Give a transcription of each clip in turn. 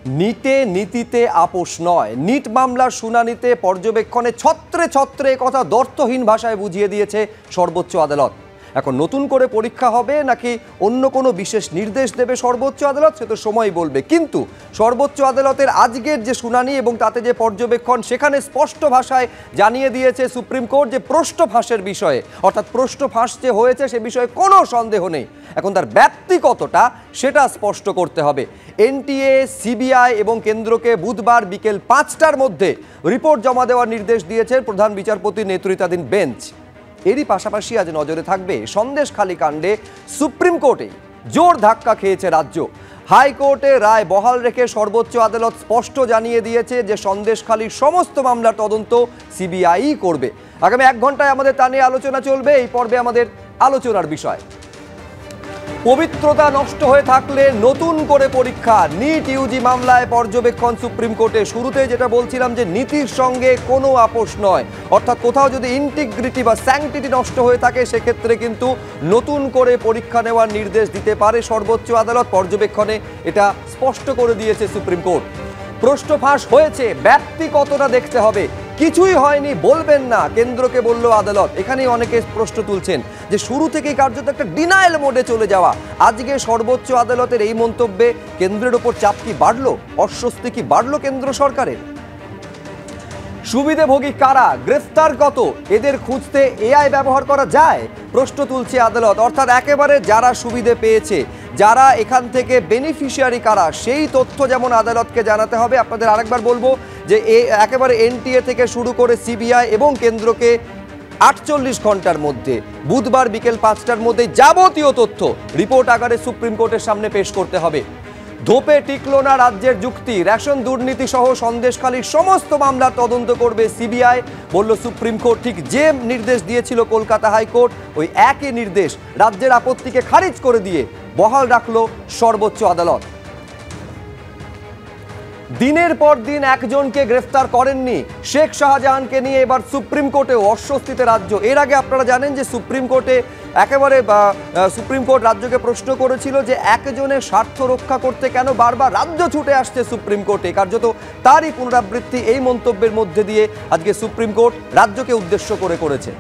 নীতে নীতিতে আপোষ নয়। নিট মামলার শুনানিতে পর্যবেক্ষণে ছত্রে ছত্রে কথা দর্থহীন ভাষায় বুঝিয়ে দিয়েছে সর্বোচ্চ আদালত। এখন নতুন করে পরীক্ষা হবে নাকি অন্য কোনো বিশেষ নির্দেশ দেবে সর্বোচ্চ আদালত, সে তো সময় বলবে। কিন্তু সর্বোচ্চ আদালতের আজকের যে শুনানি এবং তাতে যে পর্যবেক্ষণ, সেখানে স্পষ্ট ভাষায় জানিয়ে দিয়েছে সুপ্রিম কোর্ট যে প্রশ্ন ফাঁসের বিষয়ে, অর্থাৎ প্রশ্ন ফাঁস যে হয়েছে সে বিষয়ে কোনো সন্দেহ নেই। এখন তার ব্যাপ্তি কতটা সেটা স্পষ্ট করতে হবে। এনটিএ, সিবিআই এবং কেন্দ্রকে বুধবার বিকেল 5টার মধ্যে রিপোর্ট জমা দেওয়ার নির্দেশ দিয়েছেন প্রধান বিচারপতির নেতৃত্বাধীন বেঞ্চ। এরই পাশাপাশি আজ নজরে থাকবে সন্দেশখালী কাণ্ডে সুপ্রিম কোর্টে জোর ধাক্কা খেয়েছে রাজ্য। হাইকোর্টে রায় বহাল রেখে সর্বোচ্চ আদালত স্পষ্ট জানিয়ে দিয়েছে যে সন্দেশখালীর সমস্ত মামলার তদন্ত সিবিআই করবে। আগামী 1 ঘন্টায় আমাদের তা নিয়ে আলোচনা চলবে। এই পর্বে আমাদের আলোচনার বিষয় পবিত্রতা নষ্ট হয়ে থাকলে নতুন করে পরীক্ষা। নিট ইউজি মামলায় পর্যবেক্ষণ সুপ্রিম কোর্টে। শুরুতে যেটা বলছিলাম যে নীতির সঙ্গে কোনো আপোষ নয়, অর্থাৎ কোথাও যদি ইন্টিগ্রিটি বা স্যাংটিটি নষ্ট হয়ে থাকে সেক্ষেত্রে কিন্তু নতুন করে পরীক্ষা নেওয়ার নির্দেশ দিতে পারে সর্বোচ্চ আদালত। পর্যবেক্ষণে এটা স্পষ্ট করে দিয়েছে সুপ্রিম কোর্ট। প্রশ্ন ফাঁস হয়েছে, ব্যাপ্তি কতটা দেখতে হবে। কিছুই হয়নি বলবেন না, কেন্দ্রকে বলল আদালত। এখানেই অনেকে প্রশ্ন তুলছেন যে শুরু থেকেই কার্যত একটা ডিনায়াল মোডে চলে যাওয়া। আজকে সর্বোচ্চ আদালতের এই মন্তব্যে কেন্দ্রের ওপর চাপ কি বাড়লো, অস্বস্তি কি বাড়লো কেন্দ্র সরকারের? সুবিধাভোগী কারা, গ্রেফতার কত, এদের খুঁজতে এআই ব্যবহার করা যায় প্রশ্ন তুলছে আদালত। অর্থাৎ একেবারে যারা সুবিধে পেয়েছে, যারা এখান থেকে বেনিফিশিয়ারি কারা, সেই তথ্য যেমন আদালতকে জানাতে হবে। আপনাদের আরেকবার বলবো যে একেবারে এনটিএ থেকে শুরু করে সিবিআই এবং কেন্দ্রকে 48 ঘন্টার মধ্যে বুধবার বিকেল 5টার মধ্যে যাবতীয় তথ্য রিপোর্ট আকারে সুপ্রিম কোর্টের সামনে পেশ করতে হবে। ধোপে টিকলো না রাজ্যের যুক্তি, রেশন দুর্নীতি সহ সন্দেশখালীর সমস্ত মামলা তদন্ত করবে সিবিআই বলল সুপ্রিম কোর্ট। ঠিক যে নির্দেশ দিয়েছিল কলকাতা হাইকোর্ট, ওই একই নির্দেশ রাজ্যের আপত্তিকে খারিজ করে দিয়ে বহাল রাখলো সর্বোচ্চ আদালত। দিনের পর দিন একজনকে গ্রেফতার করেননি, শেখ শাহজাহানকে নিয়ে এবার সুপ্রিম কোর্টেও অস্বস্তিতে রাজ্য। এর আগে আপনারা জানেন যে সুপ্রিম কোর্টে সুপ্রিম কোর্ট রাজ্যকে প্রশ্ন করেছিল যে একজনের স্বার্থ রক্ষা করতে কেন বারবার রাজ্য ছুটে আসছে সুপ্রিম কোর্টে। কার্যত তারই পুনরাবৃত্তি এই মন্তব্যের মধ্যে দিয়ে আজকে সুপ্রিম কোর্ট রাজ্যকে উদ্দেশ্য করে করেছে।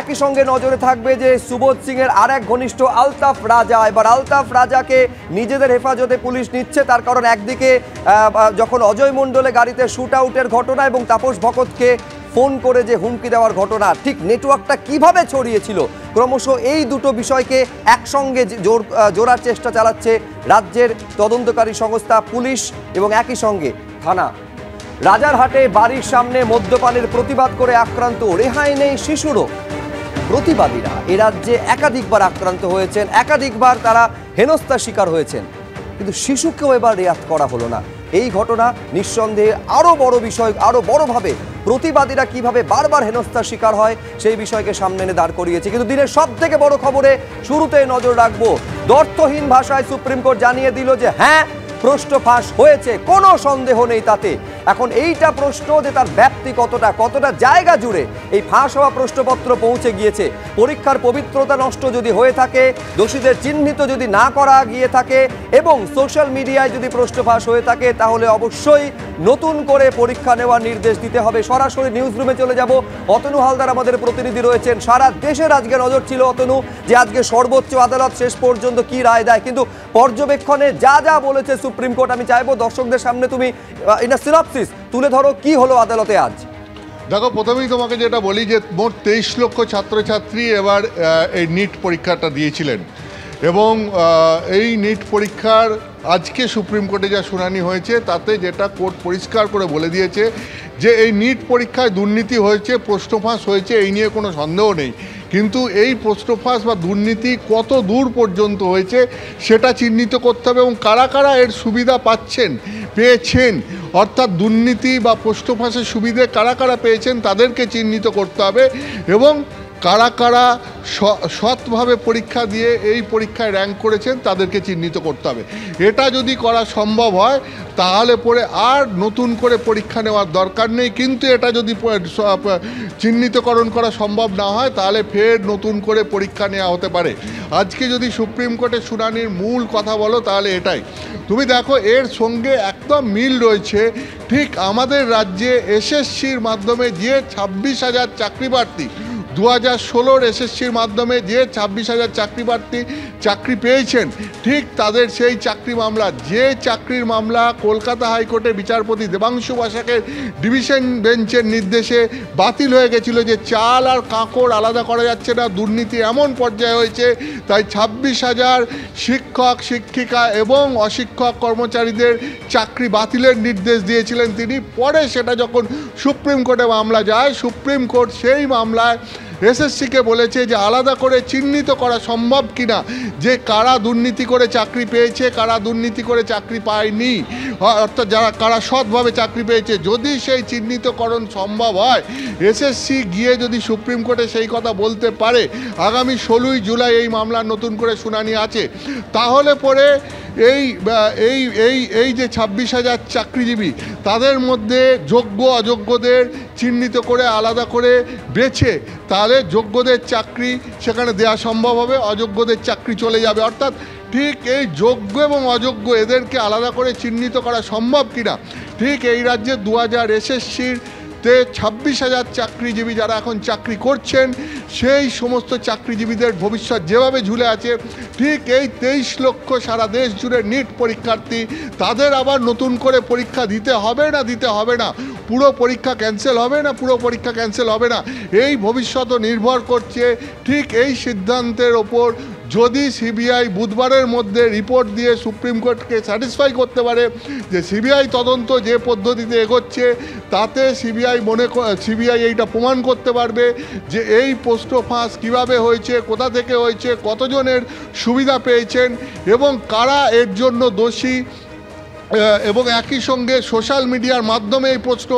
একই সঙ্গে নজরে থাকবে যে সুবোধ সিং এর আর এক ঘনিষ্ঠ আলতাফ রাজা। এবার আলতাফ রাজাকে নিজেদের হেফাজতে পুলিশ নিচ্ছে, তার কারণ একদিকে যখন অজয় মণ্ডলে গাড়িতে শুট আউটের ঘটনা এবং তাপস ভকতকে ফোন করে যে হুমকি দেওয়ার ঘটনা, ঠিক নেটওয়ার্কটা কিভাবে ছড়িয়েছিল, ক্রমশ এই দুটো বিষয়কে একসঙ্গে জোড়ার চেষ্টা চালাচ্ছে রাজ্যের তদন্তকারী সংস্থা পুলিশ এবং একই সঙ্গে থানা। রাজারহাটে বাড়ির সামনে মদ্যপানের প্রতিবাদ করে আক্রান্ত, রেহাই নেই শিশুরও। প্রতিবাদীরা এ রাজ্যে একাধিকবার আক্রান্ত হয়েছেন, একাধিকবার তারা হেনস্থার শিকার হয়েছেন, কিন্তু শিশুকেও এবার রেয়াত করা হলো না। এই ঘটনা নিঃসন্দেহে আরও বড় বিষয়, আরও বড়ভাবে প্রতিবাদীরা কিভাবে বারবার হেনস্থার শিকার হয় সেই বিষয়কে সামনে এনে দাঁড় করিয়েছে। কিন্তু দিনের সব থেকে বড় খবরে শুরুতে নজর রাখবো। দর্থহীন ভাষায় সুপ্রিম কোর্ট জানিয়ে দিল যে হ্যাঁ, প্রশ্ন ফাঁস হয়েছে, কোনো সন্দেহ নেই তাতে। এখন এইটা প্রশ্ন যে তার ব্যাপ্তি কতটা জায়গা জুড়ে এই ফাঁস হওয়া প্রশ্নপত্র পৌঁছে গিয়েছে। পরীক্ষার পবিত্রতা নষ্ট যদি হয়ে থাকে, দোষীদের চিহ্নিত যদি না করা গিয়ে থাকে এবং সোশ্যাল মিডিয়ায় যদি প্রশ্ন ফাঁস হয়ে থাকে, তাহলে অবশ্যই নতুন করে পরীক্ষা নেওয়ার নির্দেশ দিতে হবে। সরাসরি নিউজ রুমে চলে যাব। অতনু হালদার আমাদের প্রতিনিধি রয়েছেন। সারা দেশের আজকে নজর ছিল অতনু যে আজকে সর্বোচ্চ আদালত শেষ পর্যন্ত কি রায় দেয়, কিন্তু পর্যবেক্ষণে যা যা বলেছে সুপ্রিম কোর্ট, আমি চাইবো দর্শকদের সামনে তুমি সিনপসিস তুলে ধরো কি হলো আদালতে আজ। দেখো, প্রথমেই তোমাকে যেটা বলি যে মোট 23 লক্ষ ছাত্রছাত্রী এবার এই নিট পরীক্ষাটা দিয়েছিলেন এবং এই নিট পরীক্ষার আজকে সুপ্রিম কোর্টে যা শুনানি হয়েছে তাতে যেটা কোর্ট পরিষ্কার করে বলে দিয়েছে যে এই নিট পরীক্ষায় দুর্নীতি হয়েছে, প্রশ্ন ফাঁস হয়েছে, এই নিয়ে কোনো সন্দেহ নেই। কিন্তু এই প্রশ্ন ফাঁস বা দুর্নীতি কত দূর পর্যন্ত হয়েছে সেটা চিহ্নিত করতে হবে এবং কারা কারা এর সুবিধা পেয়েছেন, অর্থাৎ দুর্নীতি বা প্রশ্ন ফাঁসের সুবিধে কারা কারা পেয়েছেন তাদেরকে চিহ্নিত করতে হবে এবং কারা কারা সৎভাবে পরীক্ষা দিয়ে এই পরীক্ষায় র্যাঙ্ক করেছেন তাদেরকে চিহ্নিত করতে হবে। এটা যদি করা সম্ভব হয় তাহলে পরে আর নতুন করে পরীক্ষা নেওয়ার দরকার নেই। কিন্তু এটা যদি চিহ্নিতকরণ করা সম্ভব না হয় তাহলে ফের নতুন করে পরীক্ষা নেওয়া হতে পারে। আজকে যদি সুপ্রিম কোর্টে শুনানির মূল কথা বলো তাহলে এটাই। তুমি দেখো এর সঙ্গে একদম মিল রয়েছে। ঠিক আমাদের রাজ্যে এসএসসির মাধ্যমে যে 26,000 চাকরি প্রার্থী 2016 এসএসসির মাধ্যমে যে 26,000 চাকরি প্রার্থী চাকরি পেয়েছেন, ঠিক তাদের সেই চাকরি মামলা, যে চাকরির মামলা কলকাতা হাইকোর্টে বিচারপতি দেবাংশু বসাকের ডিভিশন বেঞ্চের নির্দেশে বাতিল হয়ে গেছিল, যে চাল আর কাঁকড় আলাদা করা যাচ্ছে না, দুর্নীতি এমন পর্যায়ে হয়েছে, তাই 26,000 শিক্ষক শিক্ষিকা এবং অশিক্ষক কর্মচারীদের চাকরি বাতিলের নির্দেশ দিয়েছিলেন তিনি। পরে সেটা যখন সুপ্রিম কোর্টে মামলা যায়, সুপ্রিম কোর্ট সেই মামলায় এসএসসিকে বলেছে যে আলাদা করে চিহ্নিত করা সম্ভব কিনা যে কারা দুর্নীতি করে চাকরি পেয়েছে, কারা দুর্নীতি করে চাকরি পায়নি, অর্থাৎ যারা কারা সৎভাবে চাকরি পেয়েছে। যদি সেই চিহ্নিতকরণ সম্ভব হয়, এসএসসি গিয়ে যদি সুপ্রিম কোর্টে সেই কথা বলতে পারে, আগামী 16ই জুলাই এই মামলার নতুন করে শুনানি আছে, তাহলে পরে এই যে 26,000 চাকরিজীবী তাদের মধ্যে যোগ্য অযোগ্যদের চিহ্নিত করে আলাদা করে বেছে তাহলে যোগ্যদের চাকরি সেখানে দেওয়া সম্ভব হবে, অযোগ্যদের চাকরি চলে যাবে। অর্থাৎ ঠিক এই যোগ্য এবং অযোগ্য এদেরকে আলাদা করে চিহ্নিত করা সম্ভব কিনা, ঠিক এই রাজ্যে 2000 এসএসসির 26,000 চাকরিজীবী যারা এখন চাকরি করছেন, সেই সমস্ত চাকরিজীবীদের ভবিষ্যৎ যেভাবে ঝুলে আছে, ঠিক এই 23 লক্ষ সারা দেশ জুড়ে নিট পরীক্ষার্থী, তাদের আবার নতুন করে পরীক্ষা দিতে হবে না, পুরো পরীক্ষা ক্যান্সেল হবে না, পুরো পরীক্ষা ক্যান্সেল হবে না, এই ভবিষ্যৎও নির্ভর করছে ঠিক এই সিদ্ধান্তের ওপর। যদি সিবিআই বুধবারের মধ্যে রিপোর্ট দিয়ে সুপ্রিম কোর্টকে স্যাটিসফাই করতে পারে যে সিবিআই তদন্ত যে পদ্ধতিতে এগোচ্ছে তাতে সিবিআই এইটা প্রমাণ করতে পারবে যে এই পোস্ট ফাঁস কীভাবে হয়েছে, কোথা থেকে হয়েছে, কতজনের সুবিধা পেয়েছেন এবং কারা এর জন্য দোষী, এবং একই সঙ্গে সোশ্যাল মিডিয়ার মাধ্যমে এই প্রশ্ন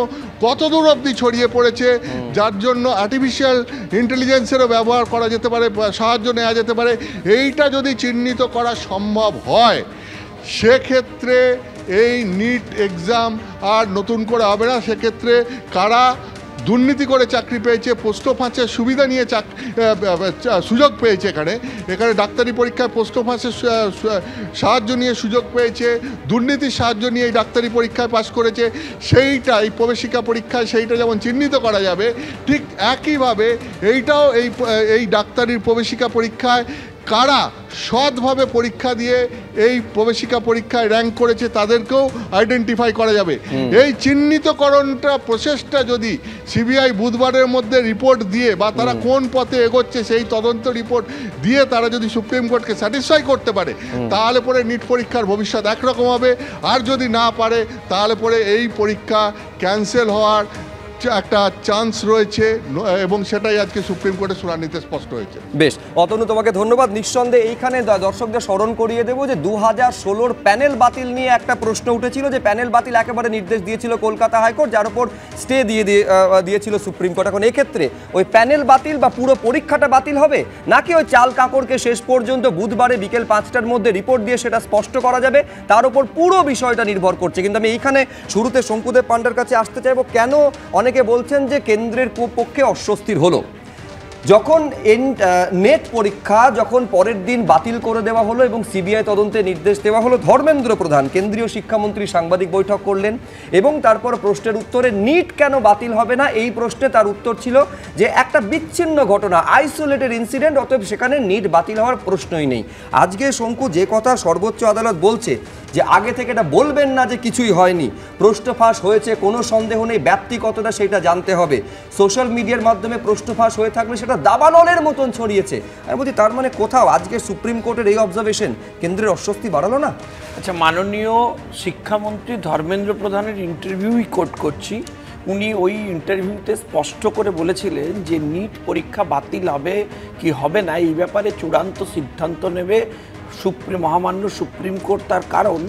কত দূর অবধি ছড়িয়ে পড়েছে, যার জন্য আর্টিফিশিয়াল ইন্টেলিজেন্সেরও ব্যবহার করা যেতে পারে, সাহায্য নেওয়া যেতে পারে, এইটা যদি চিহ্নিত করা সম্ভব হয়, সেক্ষেত্রে এই নিট এক্সাম আর নতুন করে হবে না। সেক্ষেত্রে কারা দুর্নীতি করে চাকরি পেয়েছে, পোস্ট ফাঁসের সুবিধা নিয়ে সুযোগ পেয়েছে, এখানে ডাক্তারি পরীক্ষায় পোস্ট ফাঁসের সাহায্য নিয়ে সুযোগ পেয়েছে, দুর্নীতির সাহায্য নিয়ে এই ডাক্তারি পরীক্ষায় পাশ করেছে, সেইটা এই প্রবেশিকা পরীক্ষায় সেইটা যেমন চিহ্নিত করা যাবে, ঠিক একইভাবে এইটাও এই ডাক্তারির প্রবেশিকা পরীক্ষায় কারা সৎভাবে পরীক্ষা দিয়ে এই প্রবেশিকা পরীক্ষায় র্যাঙ্ক করেছে তাদেরকেও আইডেন্টিফাই করা যাবে। এই চিহ্নিতকরণটা প্রসেসটা যদি সিবিআই বুধবারের মধ্যে রিপোর্ট দিয়ে বা তারা কোন পথে এগোচ্ছে সেই তদন্ত রিপোর্ট দিয়ে তারা যদি সুপ্রিম কোর্টকে স্যাটিসফাই করতে পারে, তাহলে পরে নিট পরীক্ষার ভবিষ্যৎ একরকম হবে। আর যদি না পারে তাহলে পরে এই পরীক্ষা ক্যান্সেল হওয়ার একটা চান্স রয়েছে এবং সেটাই আজকে সুপ্রিম কোর্টে শুনানিতে স্পষ্ট হয়েছে। বেশ, অতনু তোমাকে ধন্যবাদ। নিঃসন্দেহে এইখানে দর্শকদের স্মরণ করিয়ে দেবো যে 2016 প্যানেল বাতিল নিয়ে একটা প্রশ্ন উঠেছিল, যে প্যানেল বাতিল একেবারে নির্দেশ দিয়েছিল কলকাতা হাইকোর্ট, যার উপর স্টে দিয়েছিল সুপ্রিম কোর্ট। এখন এক্ষেত্রে ওই প্যানেল বাতিল বা পুরো পরীক্ষাটা বাতিল হবে, নাকি ওই চাল কাঁকড়কে শেষ পর্যন্ত বুধবারে বিকেল 5টার মধ্যে রিপোর্ট দিয়ে সেটা স্পষ্ট করা যাবে, তার উপর পুরো বিষয়টা নির্ভর করছে। কিন্তু আমি এইখানে শুরুতে শঙ্কুদেব পান্ডার কাছে আসতে চাইবো, কেন অনেকে বলছেন যে কেন্দ্রের পক্ষে অস্বস্তির হলো যখন নেট পরীক্ষা যখন পরের দিন বাতিল করে দেওয়া হলো এবং সিবিআই তদন্তের নির্দেশ দেওয়া হলো। ধর্মেন্দ্র প্রধান কেন্দ্রীয় শিক্ষামন্ত্রী সাংবাদিক বৈঠক করলেন এবং তারপর প্রশ্নের উত্তরে নিট কেন বাতিল হবে না এই প্রশ্নে তার উত্তর ছিল যে একটা বিচ্ছিন্ন ঘটনা, আইসোলেটেড ইনসিডেন্ট, অতএব সেখানে নিট বাতিল হওয়ার প্রশ্নই নেই। আজকে শঙ্কু যে কথা সর্বোচ্চ আদালত বলছে যে আগে থেকে এটা বলবেন না যে কিছুই হয়নি, প্রশ্ন ফাঁস হয়েছে, কোনো সন্দেহ নেই, ব্যাপ্তি কতটা সেটা জানতে হবে, সোশ্যাল মিডিয়ার মাধ্যমে প্রশ্ন ফাঁস হয়ে থাকলে সেটা দাবানলের মতন ছড়িয়েছে। আমি বলছি তার মানে কোথাও আজকে সুপ্রিম কোর্টের এই অবজারভেশন কেন্দ্রের অস্বস্তি বাড়ালো না? আচ্ছা, মাননীয় শিক্ষামন্ত্রী ধর্মেন্দ্র প্রধানের ইন্টারভিউই কোট করছি, উনি ওই ইন্টারভিউতে স্পষ্ট করে বলেছিলেন যে নিট পরীক্ষা বাতিল হবে কি হবে না এই ব্যাপারে চূড়ান্ত সিদ্ধান্ত নেবে মহামান্য সুপ্রিম কোর্ট। তার কারণ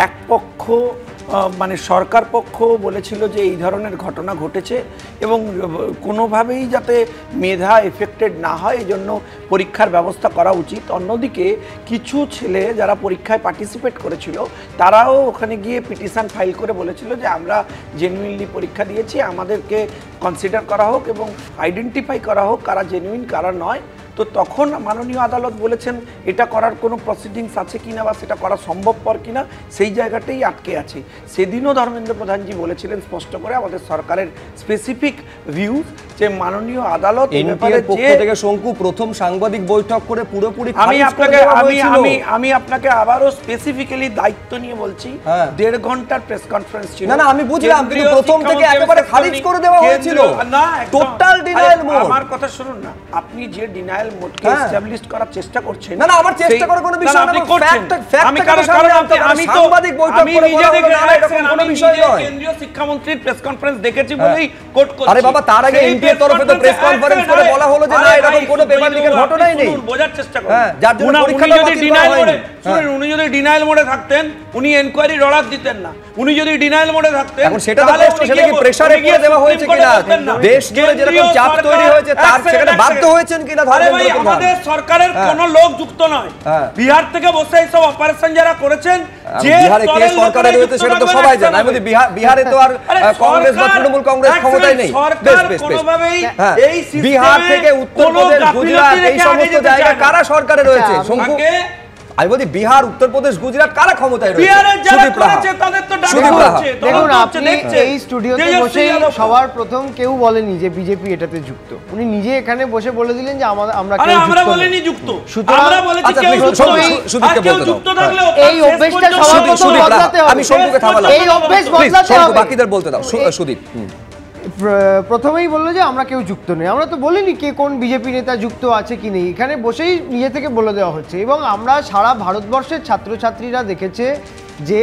এক পক্ষ মানে সরকার পক্ষ বলেছিল যে এই ধরনের ঘটনা ঘটেছে এবং কোনোভাবেই যাতে মেধা এফেক্টেড না হয় এই জন্য পরীক্ষার ব্যবস্থা করা উচিত। অন্যদিকে কিছু ছেলে যারা পরীক্ষায় পার্টিসিপেট করেছিল তারাও ওখানে গিয়ে পিটিশন ফাইল করে বলেছিল যে আমরা জেনুইনলি পরীক্ষা দিয়েছি, আমাদেরকে কনসিডার করা হোক এবং আইডেন্টিফাই করা হোক কারা জেনুইন কারা নয়। তো তখন মাননীয় আদালত বলেছেন এটা করার কোনো প্রসিডিংস আছে কিনা বা সেটা করা সম্ভবপর কিনা, সেই জায়গাতেই আটকে আছে। সেদিনও ধর্মেন্দ্র প্রধানজি বলেছিলেন স্পষ্ট করে আমাদের সরকারের স্পেসিফিক ভিউ যে মাননীয় আদালত এনটিআর পক্ষ থেকে শঙ্কু প্রথম সাংবাদিক বৈঠক করে পুরোপুরি আমি আপনাকে আবারও স্পেসিফিক্যালি দায়িত্ব নিয়ে বলছি 1.5 ঘন্টার প্রেস কনফারেন্স ছিল। না আমি বুঝলাম, কিন্তু প্রথম থেকে একেবারে খারিজ করে দেওয়া হয়েছিল, টোটাল ডিনায়াল মোড। আমার কথা শুনুন না, আপনি যে ডিনায়াল মোডকে এস্টাবলিশ করার চেষ্টা করছেন। না আমার চেষ্টা করার কোনো বিষয় না, আমি কারণ সাংবাদিক বৈঠক করে বলা হলো না এরকম কোনো বিষয় নয়। কেন্দ্রীয় শিক্ষামন্ত্রীর প্রেস কনফারেন্স দেখেছি বলেই কোট করছি। আরে বাবা, তার আগে এনটিআর তরফে তো প্রেস কনফারেন্স করে বলা হলো যে না এরকম কোনো পেপার লিকের ঘটনাই নেই। বোঝার চেষ্টা করুন, যার জন্য পরীক্ষাটা বাতিল করা হয়নি। উনি যদি ডিনায়াল মোডে থাকতেন উনি এনকোয়ারির অর্ডার দিতেন না। উনি যদি ডিনায়াল মোডে থাকতেন এখন সেটা তো প্রশ্ন, সেটা কি প্রেসারে পড়ে দেওয়া হয়েছে কিনা, দেশ জুড়ে যেরকম চাপ তৈরি হয়েছে তার সেখানে বাধ্য হয়েছেন কিনা ধর্মেন্দ্র প্রধান। আমাদের সরকারের কোনো লোক যুক্ত নয়, বিহার থেকে বসে এই সব অপারেশন যারা করেছেন, যে বিহারে কে সরকারে রয়েছে সেটা তো সবাই জানে। আমি বলি বিহারে তো আর কংগ্রেস বা তৃণমূল কংগ্রেস ক্ষমতায় নেই। বিহার থেকে উত্তরপ্রদেশ, গুজরাট এই সমস্ত জায়গায় কারা সরকারে রয়েছে শঙ্কু? আমি বলছি বিহার, উত্তরপ্রদেশ, গুজরাট কারা ক্ষমতায় রয়েছে? দেখুন, আপনি এই স্টুডিওতে বসে সবার প্রথম কেউ বলেনি যে বিজেপি এটাতে যুক্ত। উনি নিজে এখানে বসে বলে দিলেন যে আমরা বলেনি যুক্ত, আমরা বলেছি কেউ যুক্ত থাকলে এই অভ্যাসটা সবার প্রথম বদলাতে হবে। আমি শঙ্কুকে থামালাম, এই অভ্যাস বদলাতে হবে। বাকিদের বলতে দাও। সুদীপ প্রথমেই বললো যে আমরা কেউ যুক্ত নেই। আমরা তো বলিনি কে কোন বিজেপি নেতা যুক্ত আছে কি নেই, এখানে বসেই নিজে থেকে বলে দেওয়া হচ্ছে। এবং আমরা সারা ভারতবর্ষের ছাত্রছাত্রীরা দেখেছে যে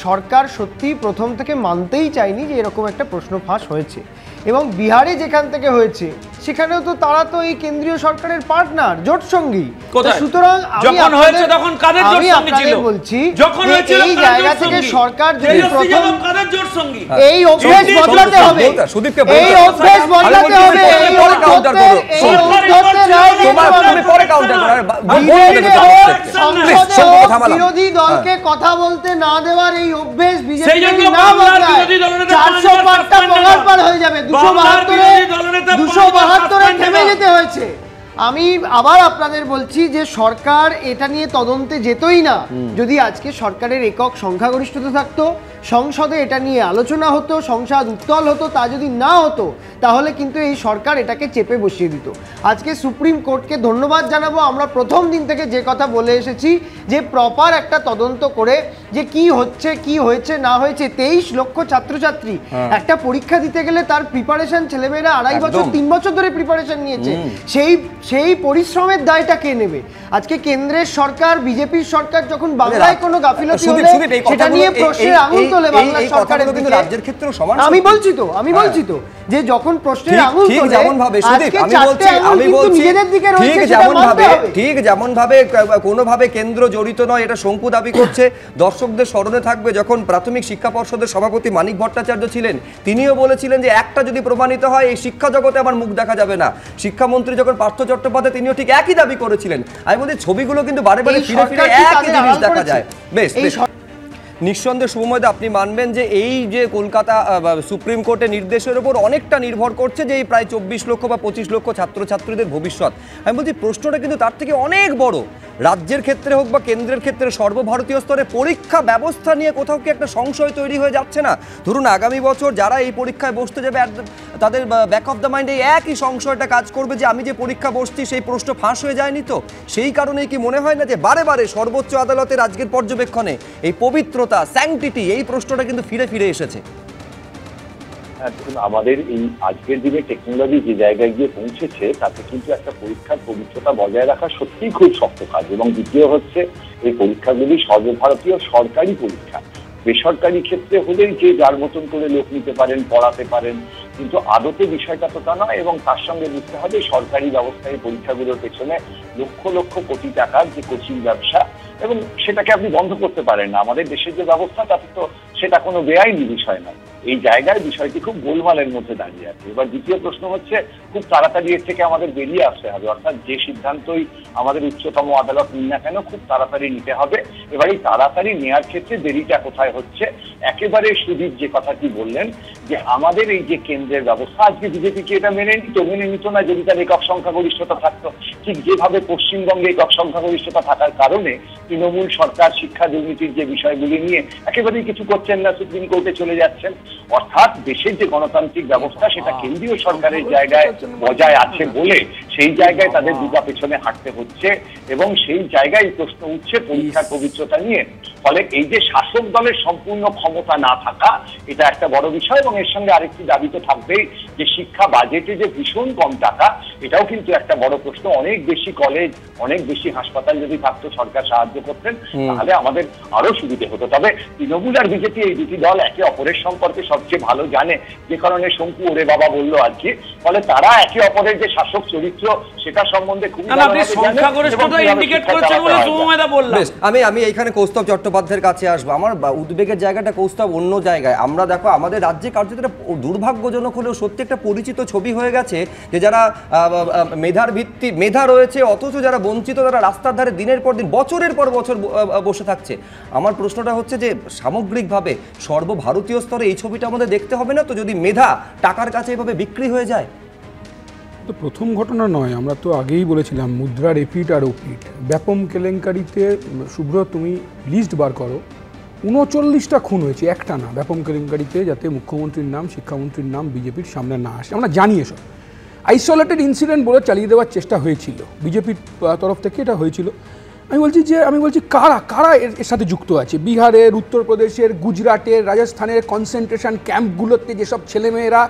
সরকার সত্যি প্রথম থেকে মানতেই চায়নি যে এরকম একটা প্রশ্ন ফাঁস হয়েছে। এবং বিহারে যেখান থেকে হয়েছে সেখানেও তো তারা তো এই কেন্দ্রীয় সরকারের পার্টনার, জোট সঙ্গী। সুতরাং আমি আপনাদের বলছি এই জায়গা থেকে সরকার যদি প্রথম এই অভ্যাস বদলাতে হবে, এই অভ্যাস বদলাতে হবে, বিরোধী দলকে কথা বলতে না দেওয়ার এই অভ্যাস বিজেপি না বদলায় 400 পার হয়ে যাবে। 272 থেমে যেতে হয়েছে। আমি আবার আপনাদের বলছি যে সরকার এটা নিয়ে তদন্তে যেতই না যদি আজকে সরকারের একক সংখ্যাগরিষ্ঠতা থাকতো, সংসদে এটা নিয়ে আলোচনা হতো, সংসদ উত্তল হতো। তা যদি না হতো তাহলে কিন্তু এই সরকার এটাকে চেপে বসিয়ে দিত। আজকে সুপ্রিম কোর্টকে ধন্যবাদ জানাবো। আমরা প্রথম দিন থেকে যে কথা বলে এসেছি যে প্রপার একটা তদন্ত করে যে কি হচ্ছে কি হয়েছে না হয়েছে। 23 লক্ষ ছাত্রছাত্রী একটা পরীক্ষা দিতে গেলে তার প্রিপারেশন ছেলেমেয়েরা 2.5 বছর 3 বছর ধরে প্রিপারেশন নিয়েছে। সেই পরিশ্রমের দায়টা কে নেবে? আজকে কেন্দ্রের সরকার, বিজেপির সরকার যখন বাংলায় কোনো গাফিলতি হলে সেটা নিয়ে প্রশ্নের আঙুল তোলে বাংলা সরকারের দিকে। রাজ্যের ক্ষেত্রেও সমান। আমি বলছি তো যে যখন প্রশ্নের আঙুল তোলে যেমন ভাবে নিজেদের দিকে রয়েছে ঠিক যেমন ভাবে কোনোভাবে কেন্দ্র জড়িত নয় এটা শঙ্কু দাবি করছে। দর্শকদের স্মরণে থাকবে যখন প্রাথমিক শিক্ষা পর্ষদের সভাপতি মানিক ভট্টাচার্য ছিলেন, তিনিও বলেছিলেন যে একটা যদি প্রমাণিত হয় এই শিক্ষা জগতে আমার মুখ দেখা যাবে না। শিক্ষামন্ত্রী যখন পার্থ চট্টোপাধ্যায় তিনিও ঠিক একই দাবি করেছিলেন। আমি বলছি ছবিগুলো কিন্তু বারে বারে ফিরে ফিরে একই জিনিস দেখা যায়। বেশ নিঃসন্দেহে শুভময়দা আপনি মানবেন যে এই যে কলকাতা সুপ্রিম কোর্টের নির্দেশের উপর অনেকটা নির্ভর করছে যে এই প্রায় 24 লক্ষ বা 25 লক্ষ ছাত্রছাত্রীদের ভবিষ্যৎ। আমি বলছি প্রশ্নটা কিন্তু তার থেকে অনেক বড়। রাজ্যের ক্ষেত্রে হোক বা কেন্দ্রের ক্ষেত্রে সর্বভারতীয় স্তরে পরীক্ষা ব্যবস্থা নিয়ে কোথাও কি একটা সংশয় তৈরি হয়ে যাচ্ছে না? ধরুন আগামী বছর যারা এই পরীক্ষায় বসতে যাবে তাদের ব্যাক অফ দ্য মাইন্ডে একই সংশয়টা কাজ করবে যে আমি যে পরীক্ষা বসছি সেই প্রশ্ন ফাঁস হয়ে যায়নি তো? সেই কারণেই কি মনে হয় না যে বারে বারে সর্বোচ্চ আদালতের আজকের পর্যবেক্ষণে এই পবিত্রতা, স্যাংটিটি, এই প্রশ্নটা কিন্তু ফিরে ফিরে এসেছে? দেখুন, আমাদের এই আজকের দিনে টেকনোলজি যে জায়গায় গিয়ে পৌঁছেছে তাতে কিন্তু একটা পরীক্ষার পবিত্রতা বজায় রাখা সত্যিই খুব শক্ত কাজ। এবং দ্বিতীয় হচ্ছে এই পরীক্ষাগুলি সর্বভারতীয় সরকারি পরীক্ষা। বেসরকারি ক্ষেত্রে হলেই যে যার মতন করে লোক নিতে পারেন, পড়াতে পারেন, কিন্তু আদতে বিষয়টা তো তা নয়। এবং তার সঙ্গে বুঝতে হবে সরকারি ব্যবস্থায় পরীক্ষাগুলোর পেছনে লক্ষ লক্ষ কোটি টাকার যে কোচিং ব্যবসা, এবং সেটাকে আপনি বন্ধ করতে পারেন না। আমাদের দেশের যে ব্যবস্থা তাতে তো সেটা কোনো বেআইনি বিষয় না। এই জায়গায় বিষয়টি খুব গোলমালের মধ্যে দাঁড়িয়ে আছে। এবার দ্বিতীয় প্রশ্ন হচ্ছে, খুব তাড়াতাড়ি এর থেকে আমাদের বেরিয়ে আসতে হবে, অর্থাৎ যে সিদ্ধান্তই আমাদের উচ্চতম আদালত নিন না কেন খুব তাড়াতাড়ি নিতে হবে। এবার এই তাড়াতাড়ি নেওয়ার ক্ষেত্রে দেরিটা কোথায় হচ্ছে? একেবারে সুদীপ যে কথাটি বললেন যে আমাদের এই যে কেন্দ্রের ব্যবস্থা, আজকে বিজেপিকে এটা মেনে নিত না যদি তার একক সংখ্যাগরিষ্ঠতা থাকতো। ঠিক যেভাবে পশ্চিমবঙ্গে একক সংখ্যাগরিষ্ঠতা থাকার কারণে তৃণমূল সরকার শিক্ষা দুর্নীতির যে বিষয়গুলি নিয়ে একেবারেই কিছু করছেন না, সুপ্রিম কোর্টে চলে যাচ্ছেন। অর্থাৎ দেশের যে গণতান্ত্রিক ব্যবস্থা সেটা কেন্দ্রীয় সরকারের জায়গায় বজায় আছে বলে সেই জায়গায় তাদের দুপা পেছনে হাঁটতে হচ্ছে, এবং সেই জায়গায় প্রশ্ন উঠছে পরীক্ষার পবিত্রতা নিয়ে। ফলে এই যে শাসক দলের সম্পূর্ণ ক্ষমতা না থাকা, এটা একটা বড় বিষয়। এবং এর সঙ্গে আরেকটি দাবি তো থাকবেই যে শিক্ষা বাজেটে যে ভীষণ কম টাকা, এটাও কিন্তু একটা বড় প্রশ্ন। অনেক বেশি কলেজ, অনেক বেশি হাসপাতাল যদি থাকতো, সরকার সাহায্য করতেন, তাহলে আমাদের আরো সুবিধে হতো। তবে তৃণমূল আর বিজেপি এই দুটি দল একে অপরের সম্পর্কে সবচেয়ে ভালো জানে, যে কারণে শঙ্কু ওরে বাবা বললো আজকে। ফলে তারা একে অপরের যে শাসক চরিত্র সেটা সম্বন্ধে খুবই আমি এইখানে কৌস্তব চট্টোপাধ্যায়ের কাছে আসবো। আমার উদ্বেগের জায়গাটা কৌস্তব অন্য জায়গায়। আমরা দেখো আমাদের রাজ্যে কার্যত দুর্ভাগ্যজনক হলেও সত্যি একটা পরিচিত ছবি হয়ে গেছে যে যারা মেধা রয়েছে অথচ যারা বঞ্চিত তারা রাস্তার ধারে দিনের পর দিন বছরের পর বছর বসে থাকছে। আমার প্রশ্নটা হচ্ছে যে সামগ্রিকভাবে সর্বভারতীয় স্তরে এই ছবিটা আমাদের দেখতে হবে না তো, যদি মেধা টাকার কাছে এভাবে বিক্রি হয়ে যায়? তো প্রথম ঘটনা নয়, আমরা তো আগেই বলেছিলাম মুদ্রার এপিট আর ওপিট। ব্যাপম কেলেঙ্কারিতে শুভ্র তুমি লিস্ট বার করো, 39টা খুন হয়েছে একটা না ব্যাপম কেলেঙ্কারিতে, যাতে মুখ্যমন্ত্রীর নাম, শিক্ষামন্ত্রীর নাম বিজেপির সামনে না আসে। আমরা জানি এসব আইসোলেটেড ইনসিডেন্ট বলে চালিয়ে দেওয়ার চেষ্টা হয়েছিল বিজেপির তরফ থেকে, এটা হয়েছিল। আমি বলছি কারা কারা এর সাথে যুক্ত আছে। বিহারের, উত্তরপ্রদেশের, গুজরাটের, রাজস্থানের কনসেন্ট্রেশন ক্যাম্পগুলোতে যেসব ছেলেমেয়েরা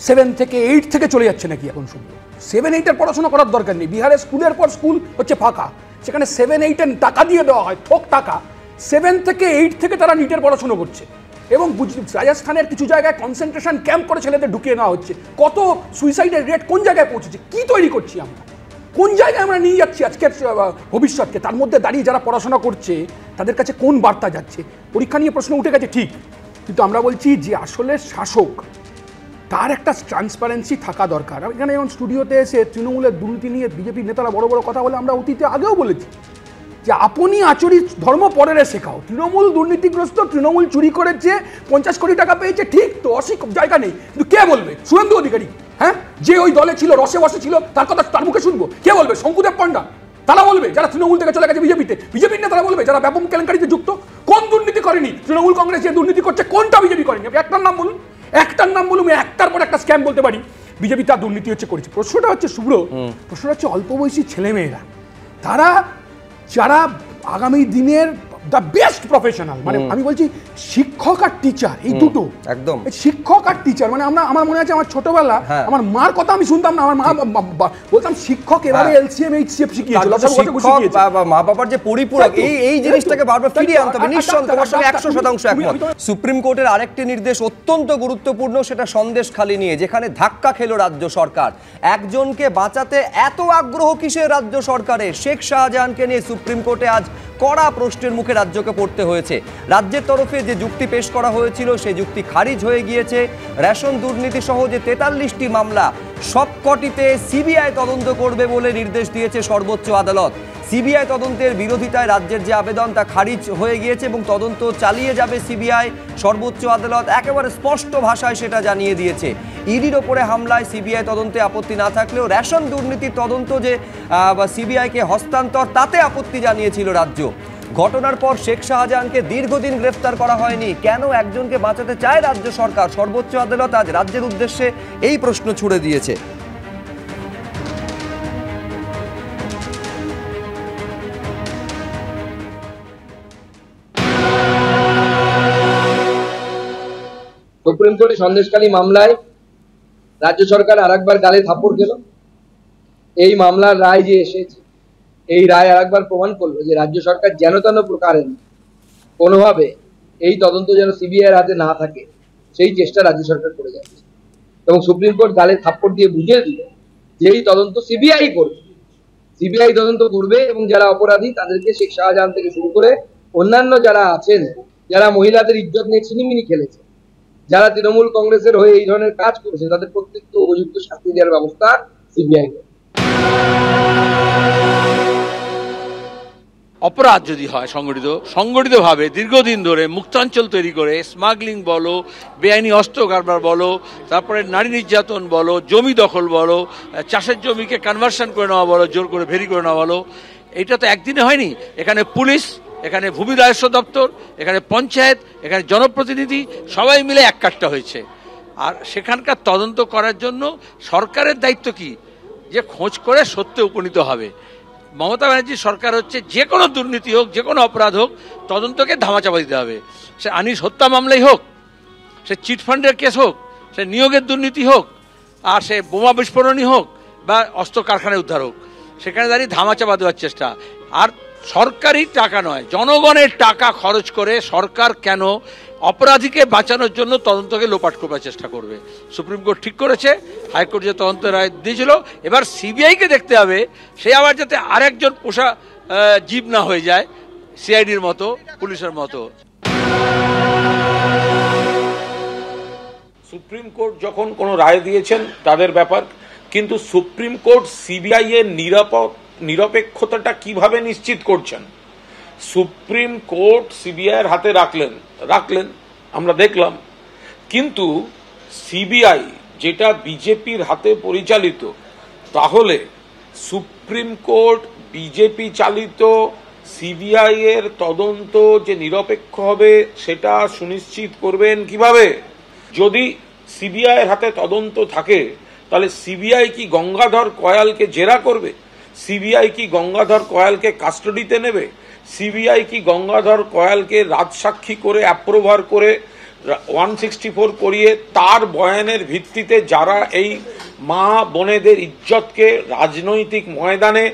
7 থেকে 8 থেকে চলে যাচ্ছে নাকি এখন শুনবো। 7-8-এর পড়াশোনা করার দরকার নেই, বিহারে স্কুলের পর স্কুল হচ্ছে ফাঁকা, সেখানে 7-8-এর টাকা দিয়ে দেওয়া হয়, থোক টাকা। 7 থেকে 8 থেকে তারা নিটের পড়াশোনা করছে, এবং রাজস্থানের কিছু জায়গায় কনসেন্ট্রেশন ক্যাম্প করে ছেলেদের ঢুকিয়ে নেওয়া হচ্ছে। কত সুইসাইডের রেট কোন জায়গায় পৌঁছেছে, কি তৈরি করছি আমরা, কোন জায়গায় আমরা নিয়ে যাচ্ছি আজকের ভবিষ্যৎকে। তার মধ্যে দাঁড়িয়ে যারা পড়াশোনা করছে তাদের কাছে কোন বার্তা যাচ্ছে? পরীক্ষা নিয়ে প্রশ্ন উঠে গেছে ঠিক, কিন্তু আমরা বলছি যে আসলে শাসক তার একটা ট্রান্সপারেন্সি থাকা দরকার। এখানে যেমন স্টুডিওতে এসে তৃণমূলের দুর্নীতি নিয়ে বিজেপির নেতারা বড় বড় কথা বলে, আমরা অতীতে আগেও বলেছি যে আপনি আচরিত ধর্ম পরের শেখাও। তৃণমূল দুর্নীতিগ্রস্ত, তৃণমূল চুরি করেছে, 50 কোটি টাকা পেয়েছে, ঠিক তো, অসিক জায়গা নেই, কিন্তু কে বলবে? শুভেন্দু অধিকারী, হ্যাঁ, যে ওই দলে ছিল, রসে বসে ছিল, তার কথা তার মুখে শুনবো? কে বলবে? শঙ্কুদেব পণ্ডা তারা বলবে, যারা তৃণমূল থেকে চলে গেছে বিজেপিতে, বিজেপির নেতারা বলবে যারা ব্যাপক কেলেঙ্কারিতে যুক্ত। কোন দুর্নীতি করেনি তৃণমূল কংগ্রেস? যে দুর্নীতি করছে কোনটা বিজেপি করেনি? একটার নাম বলুন, একটার নাম বলুন, একটার পর একটা স্ক্যাম বলতে পারি বিজেপি তার দুর্নীতি হচ্ছে করেছে। প্রশ্নটা হচ্ছে শুভ্র, প্রশ্নটা হচ্ছে অল্প বয়সী ছেলেমেয়েরা, তারা যারা আগামী দিনের দ্য বেস্ট প্রফেশনাল, মানে আমি বলছি শিক্ষক আর টিচার, এই দুটো একদম, শিক্ষক আর টিচার। মানে আমার মনে আছে আমার ছোটবেলা আমার মার কথা আমি শুনতাম না, আমার মা বলতাম শিক্ষক এবারে এলসিএম এইচসিএফ শিখিয়েছিল, মা বাবার যে পরিপূরক এই জিনিসটাকে বারবার ফিরিয়ে আনতে হবে। নিঃসন্দেহে তোমার সঙ্গে 100% একমত। সুপ্রিম কোর্টের আরেকটি নির্দেশ অত্যন্ত গুরুত্বপূর্ণ, সেটা সন্দেশখালি নিয়ে, যেখানে ধাক্কা খেলো রাজ্য সরকার। একজনকে বাঁচাতে এত আগ্রহ কিসের রাজ্য সরকারের? শেখ শাহজাহানকে নিয়ে সুপ্রিম কোর্টে আজ কড়া প্রশ্নের মুখে রাজ্যকে পড়তে হয়েছে। রাজ্যের তরফে যে যুক্তি পেশ করা হয়েছিল সেই যুক্তি খারিজ হয়ে গিয়েছে। রেশন দুর্নীতি সহ যে 43টি মামলা, সবকটিতে সিবিআই তদন্ত করবে বলে নির্দেশ দিয়েছে সর্বোচ্চ আদালত। সিবিআই তদন্তের বিরোধিতায় রাজ্যের যে আবেদন তা খারিজ হয়ে গিয়েছে এবং তদন্ত চালিয়ে যাবে সিবিআই। সর্বোচ্চ আদালত একেবারে স্পষ্ট ভাষায় সেটা জানিয়ে দিয়েছে। ইডির ওপরে হামলায় সিবিআই তদন্তে আপত্তি না থাকলেও রেশন দুর্নীতির তদন্ত যে সিবিআইকে হস্তান্তর, তাতে আপত্তি জানিয়েছিল রাজ্য। ঘটনার পর শেখ শাহজাহানকে দীর্ঘদিন গ্রেফতার করা হয়নি, কেন একজনকে বাঁচাতে চায় রাজ্য সরকার? সর্বোচ্চ আদালত আজ রাজ্যের উদ্দেশ্যে এই প্রশ্ন ছুড়ে দিয়েছে। সুপ্রিম কোর্টে সন্দেশখালী মামলায় রাজ্য সরকার আরেকবার গালে থাপ্পড় খেল। এই মামলার রায় যে এসেছে, এই রায় আরেকবার প্রমাণ করলো যে রাজ্য সরকার যেন তেন প্রকারে কোনোভাবে এই তদন্ত যেন সিবিআই এর হাতে না থাকে, সেই চেষ্টা রাজ্য সরকার করে যাচ্ছে। এবং সুপ্রিম কোর্ট গালে থাপ্পড় দিয়ে বুঝিয়ে দিল যে এই তদন্ত সিবিআই করবে, সিবিআই তদন্ত করবে এবং যারা অপরাধী তাদেরকে শেখ শাহজাহান থেকে শুরু করে অন্যান্য যারা আছেন, যারা মহিলাদের ইজ্জত নিয়ে ছিনিমিনি খেলেছে, যারা তৃণমূল কংগ্রেসের হয়ে এই ধরনের কাজ করেছে, তাদের প্রত্যেককে উপযুক্ত শাস্তি দেওয়ার ব্যবস্থা সিবিআই করে। অপরাধ যদি হয় সংগঠিতভাবে দীর্ঘদিন ধরে মুক্তাঞ্চল তৈরি করে স্মাগলিং বলো, বেআইনি অস্ত্র কারবার বলো, তারপরে নারী নির্যাতন বলো, জমি দখল বলো, চাষের জমিকে কনভার্সন করে নেওয়া বলো, জোর করে ভেরি করে নেওয়া বলো, এটা তো একদিনে হয়নি। এখানে পুলিশ, এখানে ভূমি রাজস্ব দপ্তর, এখানে পঞ্চায়েত, এখানে জনপ্রতিনিধি সবাই মিলে এক কাট্টা হয়েছে। আর সেখানকার তদন্ত করার জন্য সরকারের দায়িত্ব কি? যে খোঁজ করে সত্যে উপনীত হবে। মমতা ব্যানার্জির সরকার হচ্ছে যে কোনো দুর্নীতি হোক, যে কোনো অপরাধ হোক, তদন্তকে ধামাচাপা দিতে হবে। সে আনিস হত্যা মামলাই হোক, সে চিটফান্ডের কেস হোক, সে নিয়োগের দুর্নীতি হোক, আর সে বোমা বিস্ফোরণই হোক বা অস্ত্র কারখানায় উদ্ধার হোক, সেখানে দাঁড়িয়ে ধামাচাপা দেওয়ার চেষ্টা। আর সরকারি টাকা নয়, জনগণের টাকা খরচ করে সরকার কেন অপরাধীকে বাঁচানোর জন্য তদন্তকে লোপাট করবার চেষ্টা করবে? সুপ্রিম কোর্ট ঠিক করেছে, হাইকোর্ট যে তদন্তের রায় দিয়েছিল, এবার সিবিআইকে দেখতে হবে সে আবার যাতে আরেকজন পোষা জীব না হয়ে যায়, সিআইডির মতো, পুলিশের মতো। সুপ্রিম কোর্ট যখন কোনো রায় দিয়েছেন তাদের ব্যাপার, কিন্তু সুপ্রিম কোর্ট সিবিআই এর নিরপেক্ষতাটা কিভাবে নিশ্চিত করছেন? সুপ্রিম কোর্ট সিবিআই এর হাতে রাখলেন আমরা দেখলাম, কিন্তু সিবিআই যেটা বিজেপির হাতে পরিচালিত, তাহলে সুপ্রিম কোর্ট বিজেপি চালিত সিবিআই এর তদন্ত যে নিরপেক্ষ হবে সেটা সুনিশ্চিত করবেন কিভাবে? যদি সিবিআই এর হাতে তদন্ত থাকে তাহলে সিবিআই কি গঙ্গাধর কয়ালকে জেরা করবে? সিবিআই কি গঙ্গাধর কয়ালকে কাস্টডিতে নেবে? সিবিআই কি গঙ্গাধর কয়ালকে রাজসাক্ষী করে অ্যাপ্রুভার করে 164 করিয়ে তার বয়ানের ভিত্তিতে যারা এই মা বোনেদের ইজ্জতকে রাজনৈতিক ময়দানে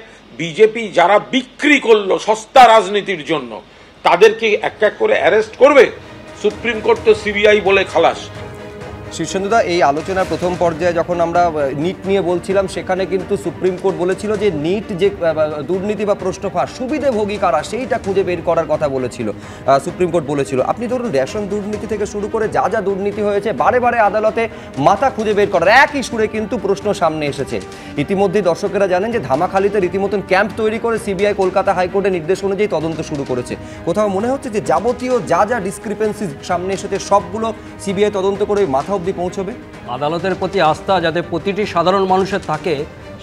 বিজেপি যারা বিক্রি করলো সস্তা রাজনীতির জন্য, তাদেরকে এক এক করে অ্যারেস্ট করবে? সুপ্রিম কোর্ট তো সিবিআই বলে খালাস। শীর্ষেন্দুদা, এই আলোচনার প্রথম পর্যায়ে যখন আমরা নিট নিয়ে বলছিলাম, সেখানে কিন্তু সুপ্রিম কোর্ট বলেছিল যে নিট যে দুর্নীতি বা প্রশ্ন ফাঁস সুবিধাভোগী কারা সেইটা খুঁজে বের করার কথা বলেছিল, সুপ্রিম কোর্ট বলেছিল। আপনি ধরুন রেশন দুর্নীতি থেকে শুরু করে যা যা দুর্নীতি হয়েছে বারে বারে আদালতে মাথা খুঁজে বের করার একই সুরে কিন্তু প্রশ্ন সামনে এসেছে। ইতিমধ্যে দর্শকেরা জানেন যে ধামাখালিতে রীতিমতন ক্যাম্প তৈরি করে সিবিআই কলকাতা হাইকোর্টের নির্দেশ অনুযায়ী তদন্ত শুরু করেছে। কোথাও মনে হচ্ছে যে যাবতীয় যা যা ডিসক্রিপেন্সি সামনে এসেছে সবগুলো সিবিআই তদন্ত করে মাথা অবধি পৌঁছবে। আদালতের প্রতি আস্থা যাতে প্রতিটি সাধারণ মানুষের থাকে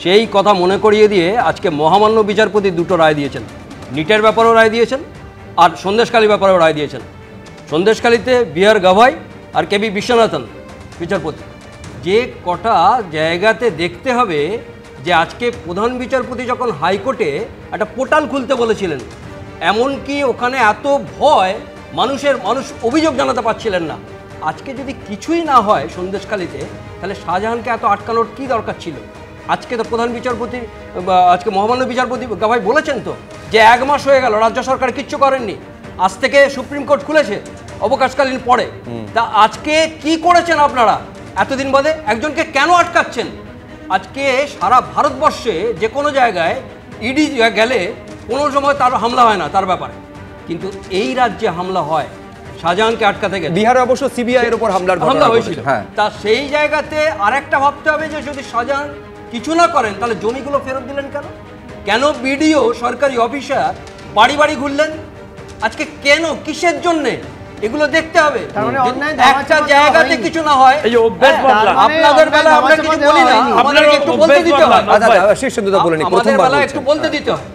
সেই কথা মনে করিয়ে দিয়ে আজকে মহামান্য বিচারপতি দুটো রায় দিয়েছেন। নিটের ব্যাপারেও রায় দিয়েছেন আর সন্দেশখালী ব্যাপারেও রায় দিয়েছেন। সন্দেশখালীতে বিআর গাভাই আর কেবি বিশ্বনাথন বিচারপতি। যে কটা জায়গাতে দেখতে হবে যে আজকে প্রধান বিচারপতি যখন হাইকোর্টে একটা পোর্টাল খুলতে বলেছিলেন, এমনকি ওখানে এত ভয় মানুষ অভিযোগ জানাতে পারছিলেন না। আজকে যদি কিছুই না হয় সন্দেশখালীতে, তাহলে শাহজাহানকে এত আটকানোর কি দরকার ছিল? আজকে তো প্রধান বিচারপতি আজকে মহামান্য বিচারপতি গাভাই বলেছেন তো যে 1 মাস হয়ে গেল রাজ্য সরকার কিচ্ছু করেননি, আজ থেকে সুপ্রিম কোর্ট খুলেছে অবকাশকালীন পরে। তা আজকে কি করেছেন আপনারা এতদিন বাদে? একজনকে কেন আটকাচ্ছেন? আজকে সারা ভারতবর্ষে যে কোনো জায়গায় ইডি গেলে কোনো সময় তার হামলা হয় না তার ব্যাপারে, কিন্তু এই রাজ্যে হামলা হয়। শাহজাহানকে আটকাতে গেছে, বিহারে অবশ্য সিবিআই এর উপর হামলা হয়েছিল। তা সেই জায়গাতে আরেকটা ভাবতে হবে যে যদি শাহজাহান কিছু না করেন তাহলে জমিগুলো ফেরত দিলেন কেন? কেন বিডিও সরকারি অফিসার বাড়ি বাড়ি ঘুরলেন? আজকে কেন, কিসের জন্যে? এগুলো দেখতে হবে। একটা জায়গাতে কিছু না হয়, এই যে অভ্যাস বদলা, আপনাদের বেলা আমরা কিছু বলি না, আপনাদেরকে একটু বলতে দিতে হয়। শীর্ষেন্দুদা বলেনি, আমাদের বেলা একটু বলতে দিতে হয়।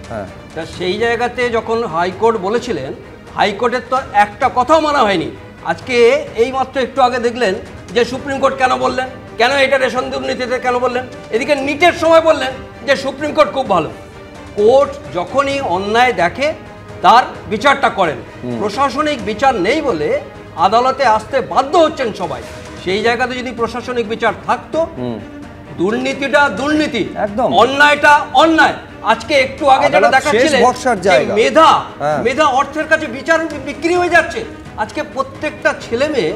তা সেই জায়গাতে যখন হাইকোর্ট বলেছিলেন, হাইকোর্টের তো একটা কথাও মানা হয়নি। আজকে এই মাত্র একটু আগে দেখলেন যে সুপ্রিম কোর্ট কেন বললেন, কেন এটা রেশন দুর্নীতিতে কেন বললেন, এদিকে নিটের সময় বললেন যে সুপ্রিম কোর্ট খুব ভালো। কোর্ট যখনই অন্যায় দেখে তার বিচারটা করেন, প্রশাসনিক বিচার নেই বলে আদালতে আসতে বাধ্য হচ্ছেন সবাই। সেই জায়গাতে যদি প্রশাসনিক বিচার থাকতো, দুর্নীতিটা দুর্নীতি, একদম অন্যায়টা অন্যায়। আজকে একটু আগে যেটা দেখাচ্ছিলেন মেধা অর্থের কাছে বিচার বিক্রি হয়ে যাচ্ছে। আজকে প্রত্যেকটা ছেলে মেয়ে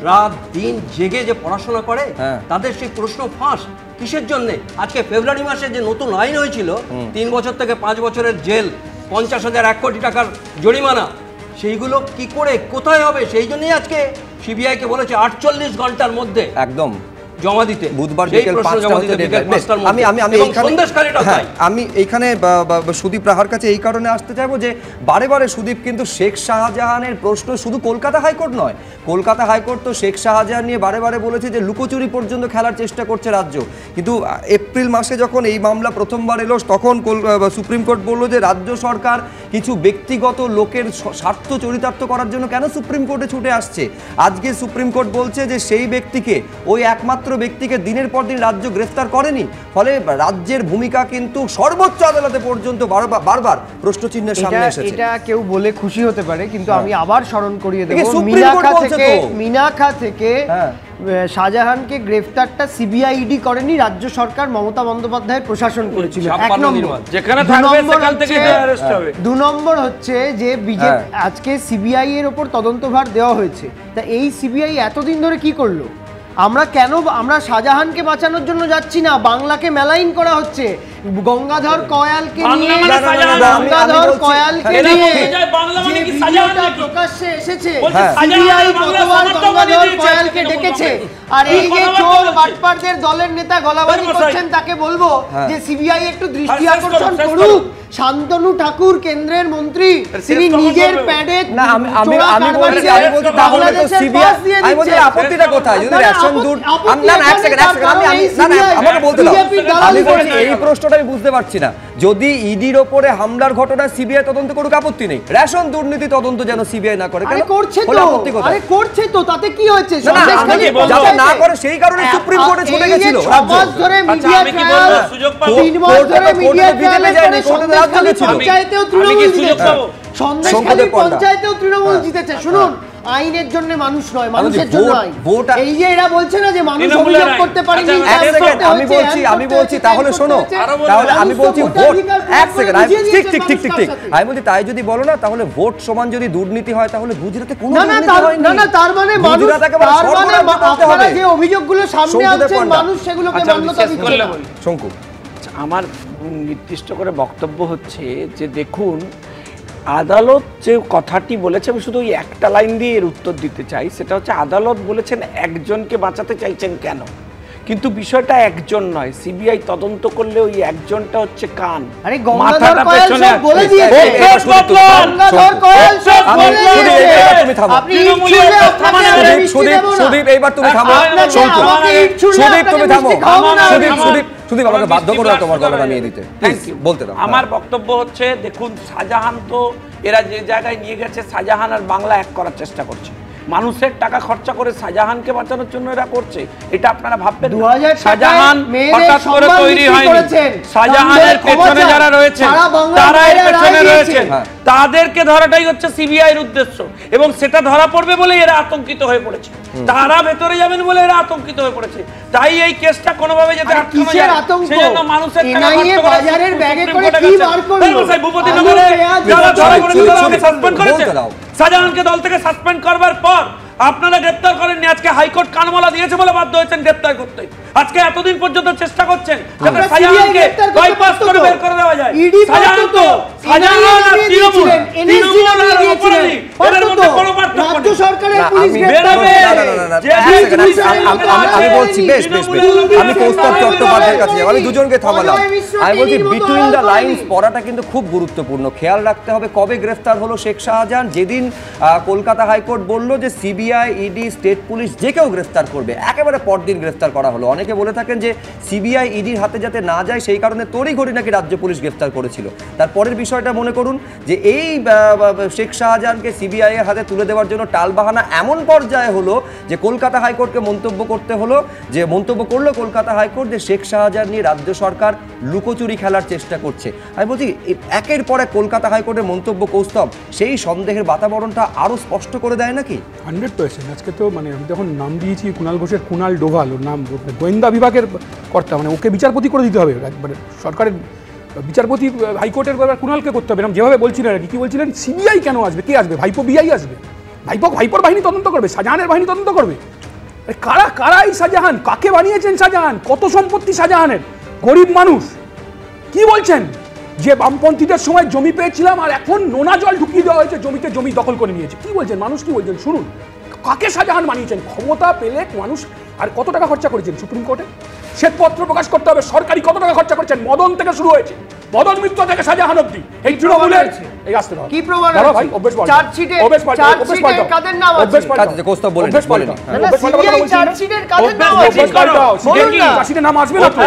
রাত দিন জেগে যে পড়াশোনা করে তাদের সেই প্রশ্ন ফাঁস। কিসের জন্য? আজকে ফেব্রুয়ারি মাসে যে নতুন আইন হয়েছিল 3 বছর থেকে 5 বছরের জেল, 50,000 1 কোটি টাকার জরিমানা, সেইগুলো কি করে কোথায় হবে? সেই জন্যই আজকে সিবিআইকে বলেছে 48 ঘন্টার মধ্যে একদম জমা দিতে। বুধবার বিকেল 5টা হতে আমি এইখানে সুদীপ রাহার কাছে এই কারণে আসতে চাইবো যে বারে বারে সুদীপ কিন্তু শেখ শাহজাহানের প্রশ্ন শুধু কলকাতা হাইকোর্ট নয়, কলকাতা হাইকোর্ট তো শেখ শাহজাহান নিয়ে বারে বারে বলেছে যে লুকোচুরি পর্যন্ত খেলার চেষ্টা করছে রাজ্য। কিন্তু এপ্রিল মাসে যখন এই মামলা প্রথমবার এলো তখন সুপ্রিম কোর্ট বললো যে রাজ্য সরকার কিছু ব্যক্তিগত লোকের স্বার্থ চরিতার্থ করার জন্য কেন সুপ্রিম কোর্টে ছুটে আসছে। আজকে সুপ্রিম কোর্ট বলছে যে সেই ব্যক্তিকে, ওই একমাত্র ব্যক্তিকে দিনের পর দিন রাজ্য গ্রেফতার করেনি, ফলে রাজ্যের ভূমিকা কিন্তু সর্বোচ্চ আদালতে পর্যন্ত বারবার প্রশ্নচিহ্নের সামনে এসেছে। এটা কেউ বলে খুশি হতে পারে, কিন্তু আমি আবার স্মরণ করিয়ে দেব, মিনাখা থেকে শাহজাহানকে গ্রেফতারটা সিবিআইডি করেনি, রাজ্য সরকার মমতা বন্দ্যোপাধ্যায়ের প্রশাসন করেছিল। 1 নম্বর। 2 নম্বর হচ্ছে যে আজকে সিবিআই এর উপর তদন্তভার দেওয়া হয়েছে, তা এই সিবিআই এতদিন ধরে কি করলো? আমরা শাহজাহানকে বাঁচানোর জন্য যাচ্ছি না, বাংলাকে মেলাইন করা হচ্ছে। গঙ্গাধর কয়ালকে নিয়ে প্রকাশ্যে এসেছে, সিবিআই গতবার গঙ্গাধর কয়ালকে ডেকেছে, আর এই যে চোর বাটপারদের দলের নেতা গলাবাজি করছেন তাকে বলবো যে সিবিআই একটু দৃষ্টি আকর্ষণ করুক। শান্তনু ঠাকুর কেন্দ্রের মন্ত্রী, তিনি নিজের প্যাডে আপত্তিটা কোথায়? যদি রেশন দুধ আমাকে বলতে দাও, আমি বলছি এই প্রশ্নটা আমি বুঝতে পারছি না। যদি ইডির ওপরে হামলার ঘটনা সিবিআই তদন্ত করুক, আপত্তি নেই, রেশন দুর্নীতি তদন্ত যেন সিবিআই না করে। করছে তো, তাতে কি হয়েছে? না করে সেই কারণে সুপ্রিম কোর্টে ছুটে গেছিল। পঞ্চায়েতেও তৃণমূল জিতেছে। শুনুন, আইনের জন্য মানুষ নয়, মানুষের জন্য আইন। এই যে এরা বলছে না যে মানুষ অভিযোগ করতে পারেনি, আমি বলছি তাহলে শোনো, তাহলে আমি বলছি ভোট, এক সেকেন্ড, ঠিক আমি বলছি তাই যদি বলো না, তাহলে ভোট সমান যদি দুর্নীতি হয় তাহলে গুজরাটে কোনো দুর্নীতি হয়নি। না, তার মানে আপনারা যে অভিযোগগুলো সামনে আনছেন মানুষ সেগুলোকে মান্যতা দিচ্ছে না। শঙ্কু, আমার নির্দিষ্ট করে বক্তব্য হচ্ছে যে দেখুন, আদালত যে কথাটি বলেছে, আমি শুধু ওই একটা লাইন দিয়ে এর উত্তর দিতে চাই, সেটা হচ্ছে আদালত বলেছেন একজনকে বাঁচাতে চাইছেন কেন, কিন্তু বিষয়টা একজন নয়। সিবিআই তদন্ত করলে ওই একজনটা হচ্ছে কান, আরে গঙ্গাধর কয়াল সব বলে দিয়েছে। গঙ্গাধর কয়াল সব বলে দিয়েছে। আপনি সুদীপ এইবার তুমি থামো, সুদীপ তুমি থামো, সুদীপ আমাকে বাধ্য করে তোমার গলা নামিয়ে দিতে বলতে দাও। আমার বক্তব্য হচ্ছে দেখুন, শাহজাহান তো এরা যে জায়গায় নিয়ে গেছে, শাহজাহান আর বাংলা এক করার চেষ্টা করছে, মানুষের টাকা খরচা করে শাহজাহানকে বাঁচানোর জন্য এরা করছে। এটা আপনারা ভাববেন, শাহজাহান হঠাৎ করে তৈরি হয়নি, শাহজাহানের পেছনে যারা রয়েছে তারা এর পেছনে রয়েছে, তাদেরকে ধরাটাই হচ্ছে সিবিআই এর উদ্দেশ্য, এবং সেটা ধরা পড়বে বলে এরা আতঙ্কিত হয়ে পড়েছে, তারা ভেতরে যাবেন বলে এরা আতঙ্কিত হয়ে পড়েছে। তাই এই কেসটা কোনোভাবে যাতে আটকানো যায় সেজন্য মানুষের টাকা খরচা করে বাজারের ব্যাগে করে কি বার করলো ভূপতিনগরে যারা ধরা পড়েছে তাদেরকে সাসপেন্ড করেছে। শাহজাহানকে দল থেকে সাসপেন্ড করবার পর আপনারা গ্রেফতার করেননি, আজকে হাইকোর্ট কানমালা দিয়েছে বলে বাধ্য হয়েছেন গ্রেফতার করতে। আজকে এতদিন পর্যন্ত চেষ্টা করছেন যাতে শাহজাহানকে বাইপাস করে বের করে দেওয়া যায়। শাহজাহান তো শাহজাহান আর তৃণমূল আর অপরাধী, এদের মধ্যে কোনো পার্থক্য নেই। সরকারের পুলিশ আমি বলছি আমি কৌস্তব চট্টোপাধ্যায়ের কাছে আমি দুজনকে থামালাম। আমি বলছি বিটুইন দ্য লাইন্স পড়াটা কিন্তু খুব গুরুত্বপূর্ণ। খেয়াল রাখতে হবে কবে গ্রেফতার হলো শেখ শাহজাহান। যেদিন কলকাতা হাইকোর্ট বলল যে সিবিআই, ইডি, স্টেট পুলিশ যে কেউ গ্রেফতার করবে, একেবারে পরদিন গ্রেফতার করা হলো। অনেকে বলে থাকেন যে সিবিআই, ইডির হাতে যাতে না যায় সেই কারণে তড়িঘড়ি নাকি রাজ্য পুলিশ গ্রেফতার করেছিল। তারপরের বিষয়টা মনে করুন যে এই শেখ শাহজাহানকে সিবিআই এর হাতে তুলে দেওয়ার জন্য টালবাহানা এমন পর্যায়ে হলো যে কলকাতা হাইকোর্টকে মন্তব্য করতে হলো, যে মন্তব্য করলো কলকাতা হাইকোর্ট যে শেখ শাহজাহান নিয়ে রাজ্য সরকার লুকোচুরি খেলার চেষ্টা করছে। আমি বলছি একের পর এক কলকাতা হাইকোর্টের মন্তব্য কৌস্তব সেই সন্দেহের বাতাবরণটা আরও স্পষ্ট করে দেয় নাকি? 100%। আজকে তো মানে আমি যখন নাম দিয়েছি কুণাল ঘোষের, কুণাল ডোভাল ওর নাম, গোয়েন্দা বিভাগের কর্তা, মানে ওকে বিচারপতি করে দিতে হবে, মানে সরকারের বিচারপতি হাইকোর্টের ব্যাপার কুণালকে করতে হবে। যেভাবে বলছিলেন আর কি বলছিলেন, সিবিআই কেন আসবে, কে আসবে, ভাইপো বিআই আসবে, ভাইপোর বাহিনী তদন্ত করবে, শাহজাহানের বাহিনী তদন্ত করবে। কারা কারা এই শাহজাহান? কাকে বানিয়েছেন শাহজাহান? কত সম্পত্তি শাহজাহানের? গরিব মানুষ। কি বলছেন যে বামপন্থীদের সময় জমি পেয়েছিলাম আর এখন নোনা জল ঢুকিয়ে দেওয়া হয়েছে, জমিতে জমি দখল করে নিয়েছে? কি বলছেন? মানুষ কি বলছেন শুনুন। কাকে শাহজাহান বানিয়েছেন? ক্ষমতা পেলে মানুষ। আর কত টাকা খরচা করেছেন সুপ্রিম কোর্টে? শ্বেতপত্র প্রকাশ করতে হবে সরকারি কত টাকা খরচা করেছেন। মদন থেকে শুরু হয়েছে, মদন মিত্র থেকে শাহজাহান অব্দি। এই তৃণমূলের এই আসতে দাও কি প্রমাণ দাঁড়াও আছে? ভাই, অভ্যেস পাল্টাও। চার্জশিটে অভ্যেস পাল্টাও, অভ্যেস চার্জশিটে পাল্টাও। কাদের নাম আছে? অভ্যেস পাল্টাও। আচ্ছা, কোস্তা বলেন, অভ্যেস বলেন। পাল্টাও। না, অভ্যেস পাল্টাও, সিবিআই কথা বলছি না? চার্জশিটের কাদের নাম আছে? অভ্যেস পাল্টাও। বলুন না। চার্জশিটের নাম আসবে না তো?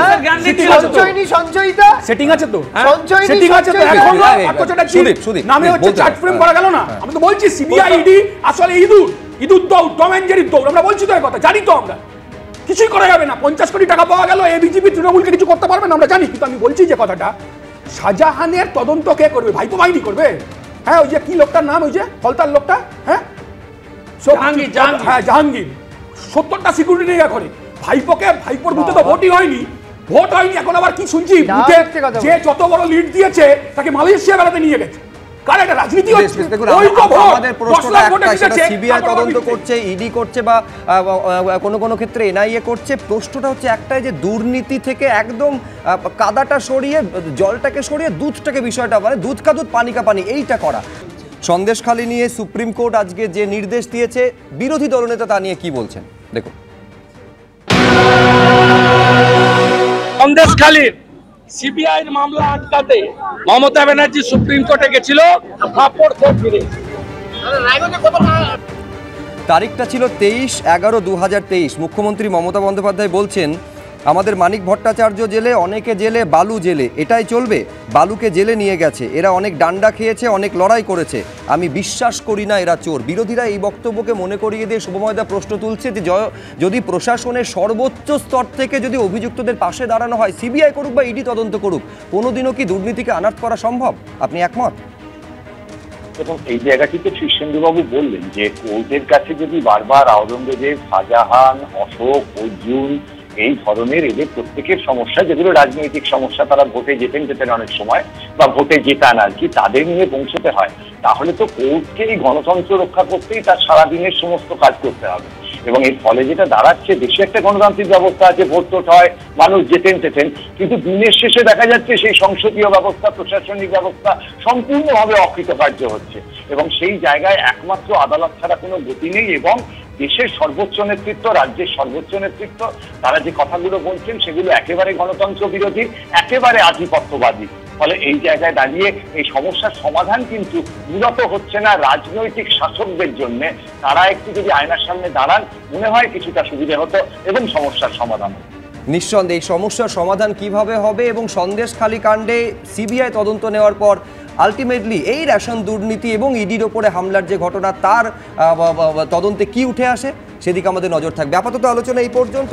সেটিং আছে তো? সঞ্চয়নী সঞ্চয়িতা সেটিং আছে তো? সঞ্চয়নী সেটিং আছে তো? সঞ্চয়িতা। এখন সুদীপ, সুদীপ, নামে please, হচ্ছে বলতে চার্ট দাও। ফ্রেম করা গেল না? আমি তো বলছি সিবিআই ইডি আসলে ইঁদুর দৌড়, টম অ্যান্ড জেরির দৌড়। আমরা বলছি তো এই কথা, জানি তো আমরা। কিছুই করা যাবে না। 50 কোটি টাকা পাওয়া গেল, এবিজিপি তৃণমূলকে কিছু করতে পারবে না আমরা জানি। কিন্তু আমি বলছি যে কথাটা, শাহজাহানের তদন্ত কে করবে? ভাইপো বাহিনী করবে। হ্যাঁ, ওই যে কি লোকটার নাম, ওই যে ফলতার লোকটা, হ্যাঁ জাহাঙ্গীর 70টা সিকিউরিটি নিয়ে করে। ভাইপোর বুথে তো ভোট হয়নি। এখন আবার কি শুনছি, বুথে যে যত বড় লিড দিয়েছে তাকে মালয়েশিয়া বেড়াতে নিয়ে গেছে। কার এটা রাজনীতি হচ্ছে? আমাদের প্রশ্নটা একটাই, সেটা সিবিআই তদন্ত করছে, ইডি করছে, বা কোনো ক্ষেত্রে এনআইএ করছে। প্রশ্নটা হচ্ছে একটাই, যে দুর্নীতি থেকে একদম কাদাটা সরিয়ে, জলটাকে সরিয়ে দুধটাকে, বিষয়টা মানে দুধ কা দুধ পানি কা পানি, এইটা করা। সন্দেশখালি নিয়ে সুপ্রিম কোর্ট আজকে যে নির্দেশ দিয়েছে, বিরোধী দলনেতা তা নিয়ে কি বলছেন দেখুন। সন্দেশখালীর সিবিআই মামলা আটকাতে মমতা ব্যানার্জি সুপ্রিম কোর্টে গেছিল, তারিখটা ছিল 23/11/2023। মুখ্যমন্ত্রী মমতা বন্দ্যোপাধ্যায় বলছেন, আমাদের মানিক ভট্টাচার্য জেলে, অনেকে জেলে, বালু জেলে, এটাই চলবে? বালুকে জেলে নিয়ে গেছে, এরা অনেক ডান্ডা খেয়েছে, অনেক লড়াই করেছে, আমি বিশ্বাস করি না এরা চোর। বিরোধীরা এই বক্তব্যকে মনে করিয়ে দিয়ে শুভময়দা প্রশ্ন তুলছে যে যদি প্রশাসনের সর্বোচ্চ স্তর থেকে যদি অভিযুক্তদের পাশে দাঁড়ানো হয়, সিবিআই করুক বা ইডি তদন্ত করুক, কোনোদিনও কি দুর্নীতিকে আনাত করা সম্ভব? আপনি একমত? এবং এই জায়গাটিতে কৃষ্ণেন্দুবাবু বললেন যে কোর্টের কাছে যদি বারবার আওরঙ্গজেব, শাহজাহান, অশোক, অর্জুন, এই ধরনের এদের প্রত্যেকের সমস্যা, যেগুলো রাজনৈতিক সমস্যা, তারা ভোটে যেতেন অনেক সময়, বা ভোটে জেতান আর কি, তাদের নিয়ে পৌঁছতে হয়, তাহলে তো কোর্টকে এই গণতন্ত্র রক্ষা করতেই তার সারাদিনের সমস্ত কাজ করতে হবে। এবং এর ফলে যেটা দাঁড়াচ্ছে, দেশে একটা গণতান্ত্রিক ব্যবস্থা আছে, ভোট টোট হয়, মানুষ যেতেন, কিন্তু দিনের শেষে দেখা যাচ্ছে সেই সংসদীয় ব্যবস্থা, প্রশাসনিক ব্যবস্থা সম্পূর্ণভাবে অকৃতকার্য হচ্ছে। এবং সেই জায়গায় একমাত্র আদালত ছাড়া কোনো গতি নেই। এবং দেশের সর্বোচ্চ নেতৃত্ব, রাজ্যের সর্বোচ্চ নেতৃত্ব, তারা যে কথাগুলো বলছেন সেগুলো একেবারে গণতন্ত্র বিরোধী, একেবারে আধিপত্যবাদী। ফলে এই জায়গায় দাঁড়িয়ে এই সমস্যার সমাধান কিন্তু মূলত হচ্ছে না রাজনৈতিক শাসকদের জন্য। তারা একটু যদি আয়নার সামনে দাঁড়ান, মনে হয় কিছুটা সুবিধা হতো এবং সমস্যার সমাধান হতো। নিঃসন্দেহে এই সমস্যার সমাধান কিভাবে হবে, এবং সন্দেশখালি কাণ্ডে সিবিআই তদন্ত নেওয়ার পর আলটিমেটলি এই রেশন দুর্নীতি এবং ইডির ওপরে হামলার যে ঘটনা, তার তদন্তে কি উঠে আসে, সেদিকে আমাদের নজর থাকবে। আপাতত আলোচনা এই পর্যন্ত।